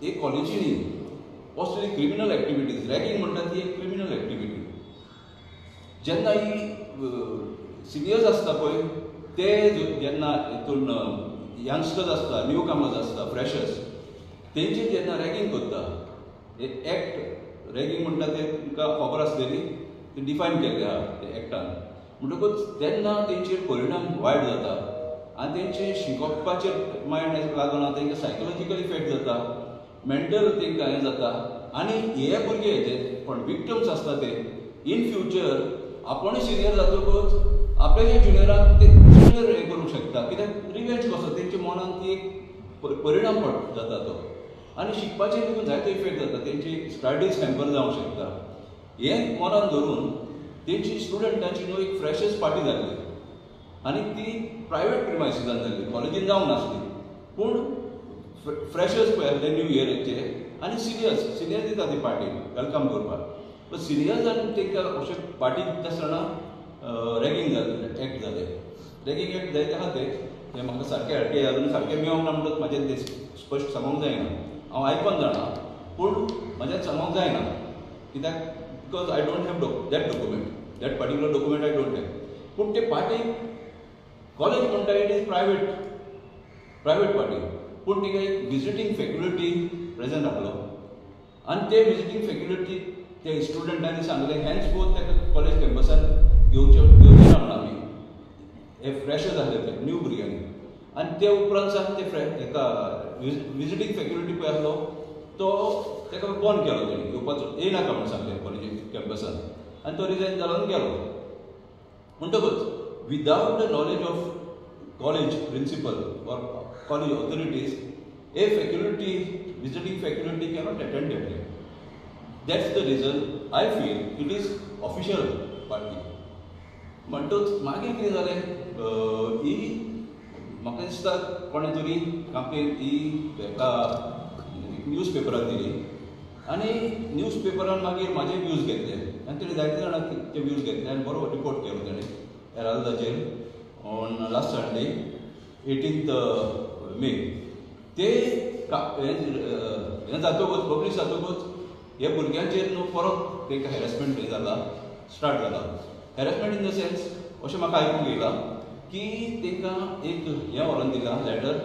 एक कॉलेजींनी असली criminal activities, ragging म्हणटात ती एक क्रिमिनल एक्टिविटी. जेन्ना ही सिनियर्स आसता पळय ते जेन्ना हितून यंगस्टर्स आसता, न्यू कमर्स आसता, फ्रेशर्स, तेंचेर जेन्ना रॅगिंग करता, एक्ट रॅगिंग म्हणटा ते तुमकां खबर आसलेली, ते डिफायन केल्ले आहा ते एक्टान. म्हणटकूच तेन्ना तेंचेर परिणाम वायट जाता आनी तेंचे शिकोवपाचेर मायंड लागना, तेंकां सायकोलॉजिकल इफेक्ट जाता, मेंटल तेंकां हें जाता. आनी हे भुरगे जे पण विक्टम्स आसता ते इन फ्युचर आपण सिनियर जातकूच आपल्या जे ज्युनियरांक ते सिनियर हें करूंक शकता, कित्याक रिवेंज कसो तेंच्या मनान ती एक परिणाम जाता तो. आनी शिकपाचेर देखून जायतो इफेक्ट जाता, तेंची स्टडीज हॅम्पर जावंक शकता. हें मनान धरून तेंची स्टुडंटांची न्हू एक फ्रेशर्स पार्टी जाल्ली आनी ती प्रायवेट प्रिमायसिसान जाल्ली, कॉलेजीन जावंक नासली. पूण फ्रेशर्स पळय आसले न्यू इयराचे आनी सिनियर्स दिता ती पार्टी वेलकम करपाक. पण सिनियर्स आनी तेंकां अशें पार्टी दिता आसतना रॅगिंग जालें, एक्ट जालें. रॅगिंग एक्ट जायते आहा ते म्हाका सारकें अजून सारकें मेळोंक ना म्हणटच म्हाजें तें स्पश्ट सांगूंक जायना. हांव आयकोन जाणा पूण म्हाज्यान सांगूंक जायना, कित्याक because I don't have that document, that particular document I don't have. पूण ते पार्टीक कॉलेज म्हणटा इट इज प्रायवेट पार्टी, पूण तिका एक विजिटींग फॅकल्टी प्रेझेंट आसलो आनी ते विजिटींग फॅकल्टी ते स्टुडंटांनी सांगलें हॅन्स फोर्थ ताका कॉलेज कॅम्पसान घेवचे ना म्हणून आमी हे फ्रेशर्स आसले ते न्यू भुरग्यांनी. आनी ते उपरांत सावन ते हेका विजिटींग फॅकल्टी पळय आसलो तो ताका बंद केलो, तेणी येवपाचो येयनाका म्हणून सांगलें कॉलेज कॅम्पसान आनी तो रिजायन जालो आनी गेलो. म्हणटकूच without the knowledge of college principal or college authorities a faculty, visiting faculty cannot attend that day. That's the reason I feel it is official party. म्हणटूच मागीर कितें जालें, ही म्हाका दिसता कोणे तरी कंप्लेन ही हेका न्यूज पेपराक दिली आनी न्यूज पेपरान मागीर म्हाजे व्यूज घेतले आनी तेणें जायते जाणां ते व्यूज घेतले आनी बरो रिपोर्ट केलो तेणें हेराल्डाचेर ऑन लास्ट संडे 18th मे. ते हें जातकूच पब्लीश जातकूच हे भुरग्यांचेर न्हू परत तांकां हॅरेसमेंट हें जाला, स्टार्ट जाला. हॅरेसमेंट इन द सेन्स अशें म्हाका आयकूंक येयलां की तांकां एक हें व्हरोन दिलां लेटर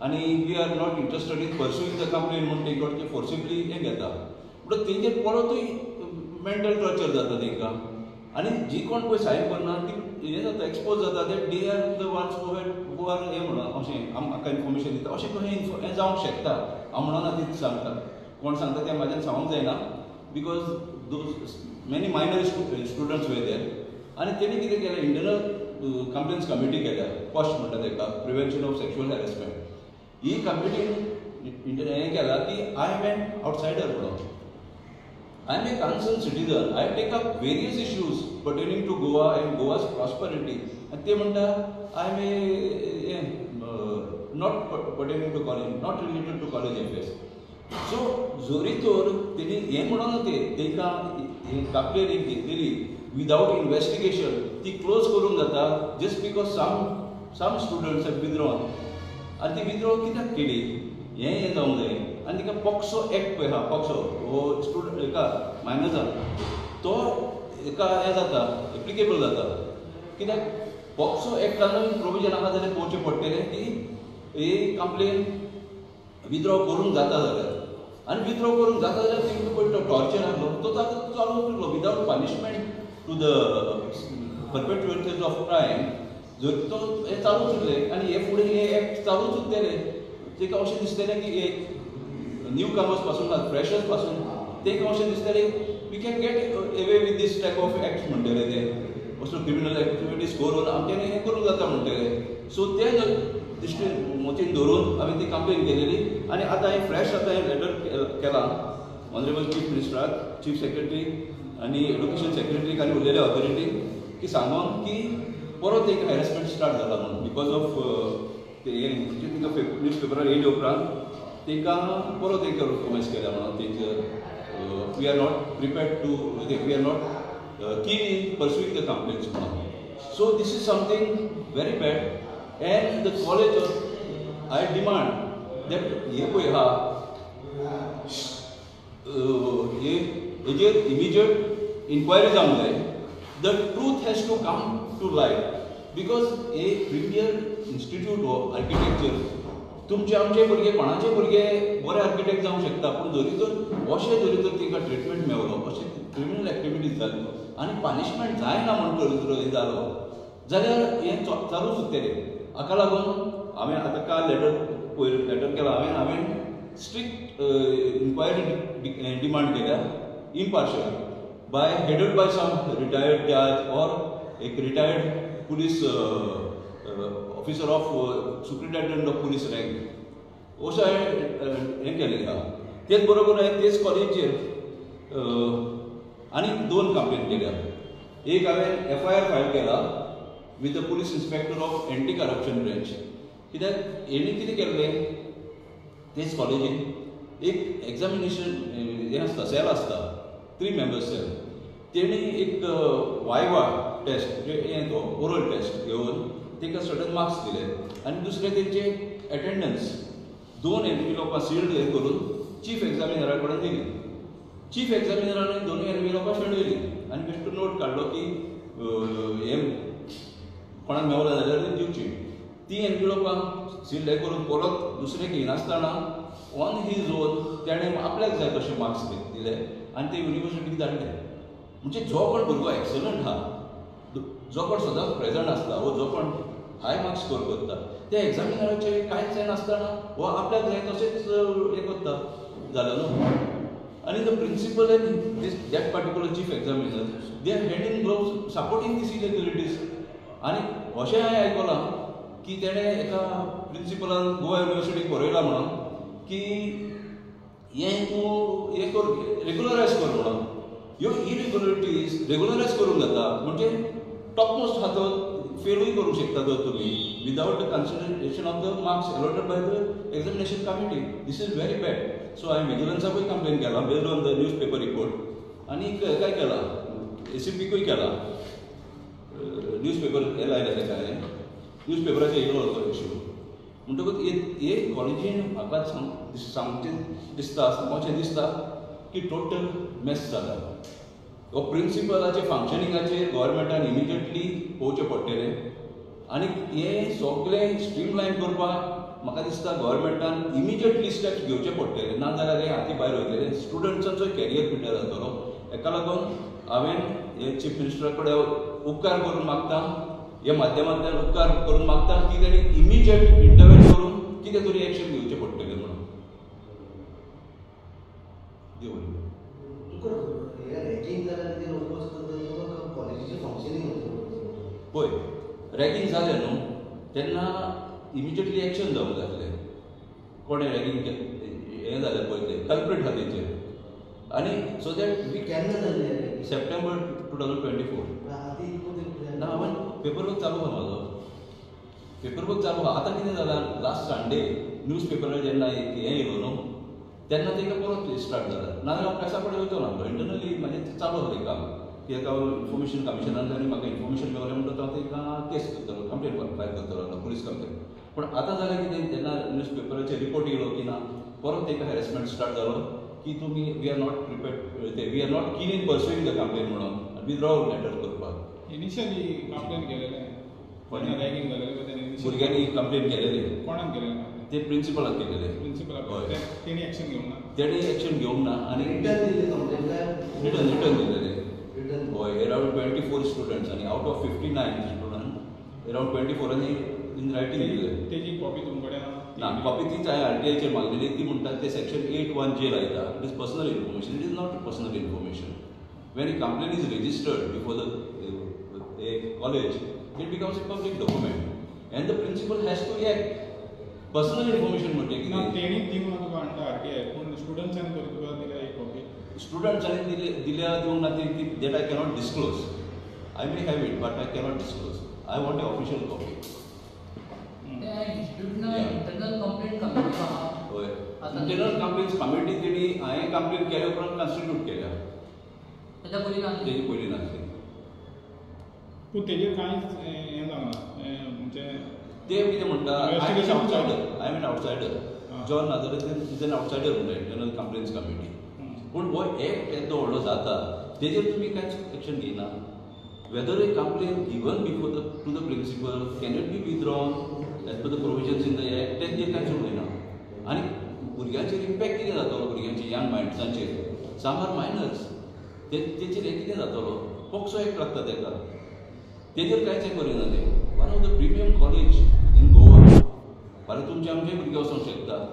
आनी we are not interested in pursuing the complain म्हणून ते कडचे फोर्सिबली हें घेता. म्हणून तेंचेर परतूय मेंटल टॉर्चर जाता तांकां आनी जी कोण पळय सायन करना ती हें जाता, एक्सपोज जाता that they are the ones who are हें म्हणून अशें म्हाका इन्फॉर्मेशन दिता अशें कशें हें जावंक शकता. हांव म्हणना ती सांगता, कोण सांगता तें म्हाज्यान सांगूंक जायना because those many minor students were there. आनी तेणी कितें केलें, इंटरनल कंप्लेन्स कमिटी केल्या, फर्स्ट म्हणटा ताका प्रिवेंशन ऑफ सेक्शुअल हॅरेसमेंट. ही कमिटीन हें केलां की आय एम एन आउटसायडर म्हणून. I am a concerned citizen. I take up various issues pertaining to Goa and Goa's prosperity. And they म्हणटा I am not pertaining to college, not related to college affairs. So जोरी तोर तेणी हें म्हणून तेंकां complain घेतलेली without investigation ती close करूंक जाता just because some students have withdrawn. आनी ती विथड्रॉ कित्याक केली हें जावंक जाय. आनी तिका पॉक्सो एक्ट पळय आहा, पॉक्सो हो स्टुडंट हेका मायनर्सां तो हेका हें जाता, एप्लिकेबल जाता. कित्याक पॉक्सो एक्टानूय प्रोविजन आहा जाल्यार पळोवचें पडटलें की ही कंप्लेन विथड्रॉ करूंक जाता जाल्यार. आनी विथड्रॉ करूंक जाता जाल्यार तिका पळय तो टॉर्चर आसलो तो चालू उरलो without punishment to the perpetuators of crime. जर तो हें चालूच उरलें आनी हे फुडें हे एक्ट चालूच उरतलें. ताका अशें दिसतलें की न्यू कमर्स पासून फ्रेशर्स पासून तांकां अशें दिसतलें we can get away with this type of acts म्हणटले ते असल्यो क्रिमिनल एक्टिविटीज करून आमच्यानी हें करूंक जाता म्हणटले. सो ते दृश्टीन मतीन धरून हांवें ती कंप्लेन केलेली आनी आतां हांवें फ्रेश आतां हांवें लेटर केलां ऑनरेबल चीफ मिनिस्टराक, चीफ सेक्रेटरी आनी एड्युकेशन सेक्रेटरीक आनी उरलेल्या ऑथॉरिटीक की सांगून की परत एक हॅरेसमेंट स्टार्ट जाला म्हणून बिकॉज ऑफ ते तिका न्यूज पेपरार येयले उपरांत तांकां परत एक कॉमेंट्स केल्या म्हणून तेंचेर we are not prepared to we are not keen in pursuing the complaints म्हणून. So this is something very bad and the college I demand that हे पळय आहा हेजेर इमिजिएट इन्क्वायरी जावंक जाय. The truth has to come to light because a premier institute of architecture तुमचे आमचे भुरगे कोणाचे भुरगे बरे आर्किटेक्ट जावंक शकता पूण जरी तर अशें जरी तर ताका ट्रिटमेंट मेळलो अशें क्रिमिनल एक्टिविटीज जाल्यो आनी पनिशमेंट जायना म्हणून जर जालो जाल्यार हें चालूच उरतलें. हाका लागून हांवें आतां काल लेटर केला हांवें स्ट्रिक्ट इन्क्वायरी डिमांड केल्या impartial by headed by some retired जज ऑर एक retired police officer of superintendent of police rank अशें हें केलें आहा. तेच बरोबर हांवें तेच कॉलेजीचेर आनी 2 कंप्लेन केल्या. एक हांवें FIR फायल केला with the police inspector of anti corruption branch. कित्याक हेणी कितें केल्लें तेच कॉलेजीन एक एग्जामिनेशन हें आसता सेल आसता 3 मेंबर्स सेल. तेणी एक वायवा टेस्ट हें तो ओरल टेस्ट घेवन ताका सर्टन मार्क्स दिले आनी दुसरें तेंचे एटेंडन्स 2 एनव्हिलॉपां सील्ड हें करून चीफ एग्जामिनरा कडेन दिली. चीफ एग्जामिनरान 2 एनव्हिलॉपां शेणयली आनी बेश्टो नोट काडलो की हें कोणाक मेवला जाल्यार दिवची. ती एनव्हिलॉपां सील्ड हें करून परत दुसरें घेयनासतना ऑन हीज ओन तेणें आपल्याक जाय तशें मार्क्स दिले आनी ते युनिवर्सिटीक धाडले. म्हणजे जो कोण भुरगो एक्सलंट आहा जो कोण सदांच प्रेजंट आसता वो जो कोण हाय मार्क्स स्कोर करता त्या एग्जामिनराचे कांयच जाय नासतना वो आपल्याक जाय तशेंच हें करता जालें न्हू. आनी the principal and that particular chief examiner they are hand in gloves supporting this irregularities. आनी अशें हांवें आयकलां की तेणें एका प्रिंसिपलान गोवा युनिवर्सिटीक बरयलां म्हणून की हें तूं हें कर रेग्युलरायज कर म्हणून. ह्यो इरेग्युलरिटीज रेग्युलरायज करूंक जाता म्हणजे टॉप मोस्ट आहा तो फेलूय करूंक शकता तर तुमी without the consideration of the marks allotted by the examination committee. This is very bad. So हांवें विजिलन्साकूय कंप्लेन केला based on the newspaper report आनी काय केला ACPकूय केला. न्यूज पेपर हे लायला तेका हांवें न्यूज पेपराचेर येयलो तो इश्यू. म्हणटकूच हे कॉलेजीन म्हाका सामकें दिसता सामकें दिसता की टोटल मेस जाला. हो प्रिंसिपलाचे फंक्शनिंगाचेर गव्हर्मेंटान इमिजिएटली पळोवचें पडटलें आनी हें सगळें स्ट्रीमलायन करपाक म्हाका दिसता गव्हर्मेंटान इमिजिएटली स्टेप्स घेवचे पडटले नाजाल्यार हें हाती भायर वयतलें स्टुडंट्सांचो कॅरियर पिड्ड्यार जातलो. हेका लागून हांवें हे चीफ मिनिस्टरा कडेन उपकार करून मागता ह्या माध्यमांतल्यान उपकार करून मागता की तेणी इमिजिएट इंटरव्हेंट करून कितें तरी एक्शन घेवचें पडटलें म्हणून. पळय रॅगिंग जालें न्हू तेन्ना इमिजिएटली एक्शन जावंक जाय आसलें. कोणें रॅगिंग हें जालें पळय तें कल्प्रेट आहा तेचेर आनी सो दॅट वी केन्ना जालें सप्टेंबर 2024. ना हांवें पेपर वर्क चालू आहा म्हाजो पेपर वर्क चालू आहा. आतां कितें जालां लास्ट संडे न्यूज पेपरार जेन्ना हें येयलो न्हू तेन्ना ताका परत स्टार्ट जाला नाजाल्यार हांव प्रेसा कडेन वयतलो आसलो इंटरनली म्हाजें चालू आसलें काम कित्याक हांव इन्फॉर्मेशन कमिशनांतल्यान म्हाका इन्फॉर्मेशन मेळ्ळें म्हणटकच हांव ताका केस करतलो कंप्लेन फायल करतलो पुलीस कंप्लेन. पूण आतां जालें कितें जेन्ना न्यूज पेपराचेर रिपोर्ट येयलो की ना परत ताका हॅरेसमेंट स्टार्ट जालो की तुमी we are not prepared we are not keen in pursuing the complain म्हणून विथड्रॉवल लेटर करपाक. इनिशियली कंप्लेन केलेलें कोणी रॅगिंग जालेलें भुरग्यांनी कंप्लेन केलेलें कोणाक केलेलें ते प्रिंसिपलाक केलेलें. प्रिंसिपलाक तेणी एक्शन घेवंक ना तेणी एक्शन घेवंक ना आनी रिटर्न दिलेलें. हय अरावंड 24 स्टुडंट्स आनी out of 59 student around 24 in writing दिलेलें. तेजी कॉपी तुमचे कडेन ना कॉपी तीच हांवें RTIचेर मागलेली ती म्हणटात ते सेक्शन 8(1)J लायता. It is personal information. It is not personal information. When a complaint is registered before the college it becomes a public document and the principal has to act. Personal information म्हणजे कितें तेणी दिवंक ना तुका हाडटा RTI पूण स्टुडंट्सांनी तरी तुका दिल्या एक कॉपी स्टुडंट्सांनी दिल्या दिवंक ना ती that I cannot disclose. I may have it but I cannot disclose. I want A official copy. Internal complaint committee आहा होय इंटरनल कंप्लेंट्स कमिटी तेणी हांवें कंप्लेन केल्या उपरांत कॉन्स्टिट्यूट केल्या. तेच्या पयलीं नासली तेजी पयलीं नासली. पूण तेजेर कांयच हें जावना म्हणजे ते कितें म्हणटा I am an outsider. John नाजाल्यार इज एन आउटसायडर म्हणटा इंटरनल कंप्लेंट्स कमिटी. पूण हो एक येदो व्हडलो जाता तेजेर तुमी कांयच एक्शन घेयना. Whether a complaint given before to the principal can it be withdrawn as per the provisions in the act तेजेर कांयच उलयना. आनी भुरग्यांचेर इम्पॅक्ट कितें जातलो भुरग्यांचे यंग मायंड्सांचेर सम आर मायनर्स तेचेर हे कितें जातलो. पॉक्सो एक्ट लागता तेका तेजेर कांयच हें करिना ते. One of the premium college in Goa फाल्यां तुमचे आमचे भुरगे वचोंक शकता.